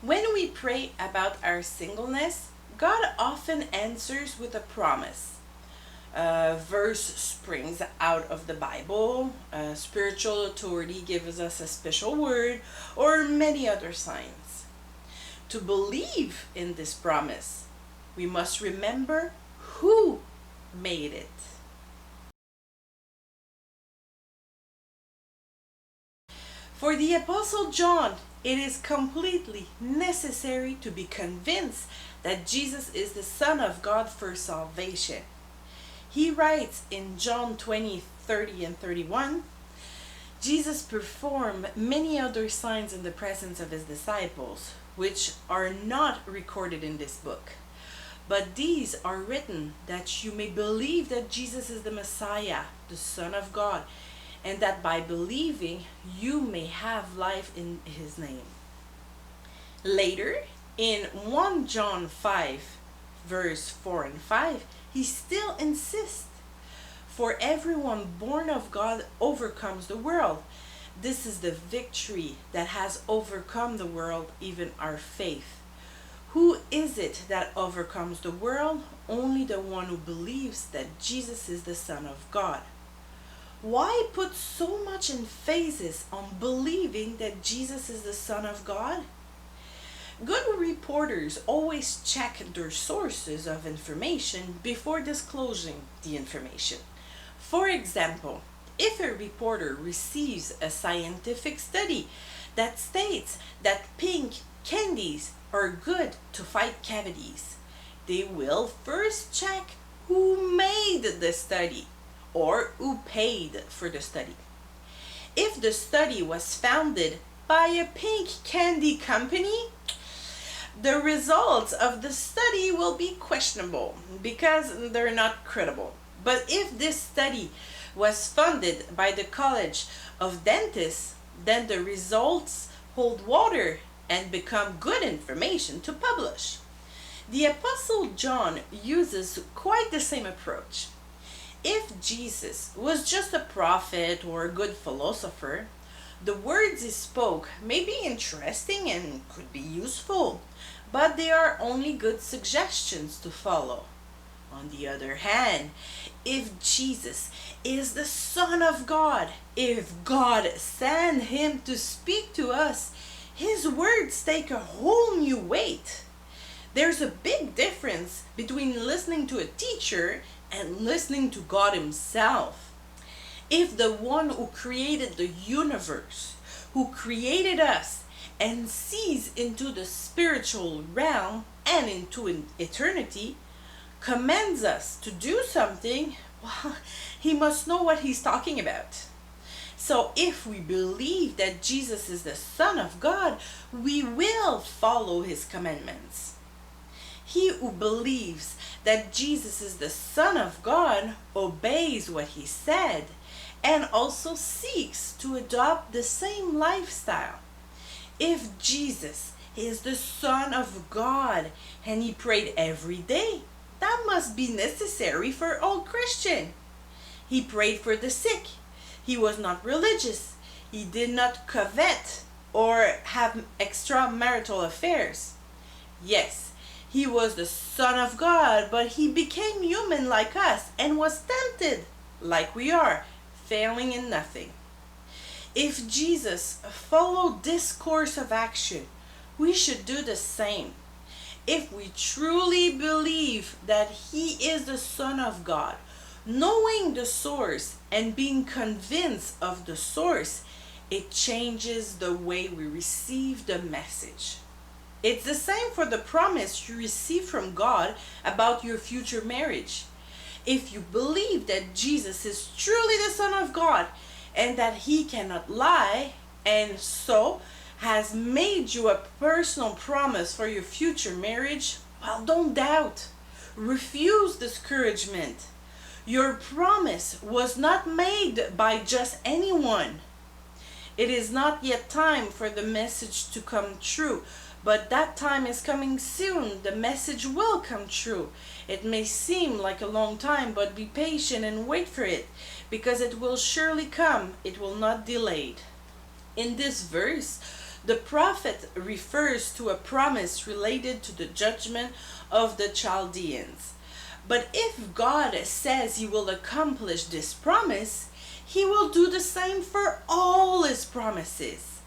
When we pray about our singleness, God often answers with a promise. A verse springs out of the Bible, a spiritual authority gives us a special word, or many other signs. To believe in this promise, we must remember who made it. For the Apostle John, it is completely necessary to be convinced that Jesus is the Son of God for salvation. He writes in John 20:30 and 31, Jesus performed many other signs in the presence of his disciples, which are not recorded in this book. But these are written that you may believe that Jesus is the Messiah, the Son of God, and that by believing you may have life in his name. Later, in 1 John 5, verse 4 and 5, he still insists, for everyone born of God overcomes the world. This is the victory that has overcome the world, even our faith. Who is it that overcomes the world? Only the one who believes that Jesus is the Son of God. Why put so much emphasis on believing that Jesus is the Son of God? Good reporters always check their sources of information before disclosing the information. For example, if a reporter receives a scientific study that states that pink candies are good to fight cavities, they will first check who made the study or who paid for the study. If the study was founded by a pink candy company, the results of the study will be questionable because they're not credible. But if this study was funded by the College of Dentists, then the results hold water and become good information to publish. The Apostle John uses quite the same approach. If Jesus was just a prophet or a good philosopher, the words he spoke may be interesting and could be useful, but they are only good suggestions to follow. On the other hand, if Jesus is the Son of God, if God sent him to speak to us, his words take a whole new weight. There's a big difference between listening to a teacher and listening to God himself. If the one who created the universe, who created us, and sees into the spiritual realm and into eternity, commands us to do something, well, he must know what he's talking about. So if we believe that Jesus is the Son of God, we will follow his commandments. He who believes that Jesus is the Son of God obeys what he said and also seeks to adopt the same lifestyle. If Jesus is the Son of God and he prayed every day, that must be necessary for all Christian. He prayed for the sick. He was not religious. He did not covet or have extramarital affairs. Yes, he was the Son of God, but he became human like us and was tempted like we are, failing in nothing. If Jesus followed this course of action, we should do the same. If we truly believe that he is the Son of God, knowing the source and being convinced of the source, it changes the way we receive the message. It's the same for the promise you receive from God about your future marriage. If you believe that Jesus is truly the Son of God and that he cannot lie, and so has made you a personal promise for your future marriage, well, don't doubt. Refuse discouragement. Your promise was not made by just anyone. It is not yet time for the message to come true, but that time is coming soon. The message will come true. It may seem like a long time, but be patient and wait for it, because it will surely come. It will not delay. In this verse, The prophet refers to a promise related to the judgment of the Chaldeans. But if God says he will accomplish this promise, he will do the same for all his promises.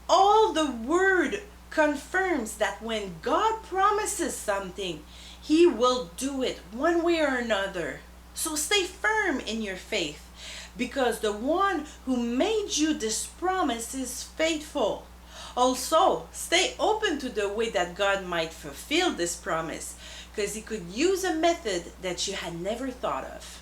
All the word confirms that when God promises something, he will do it one way or another. So stay firm in your faith, because the one who made you this promise is faithful. Also, stay open to the way that God might fulfill this promise, because he could use a method that you had never thought of.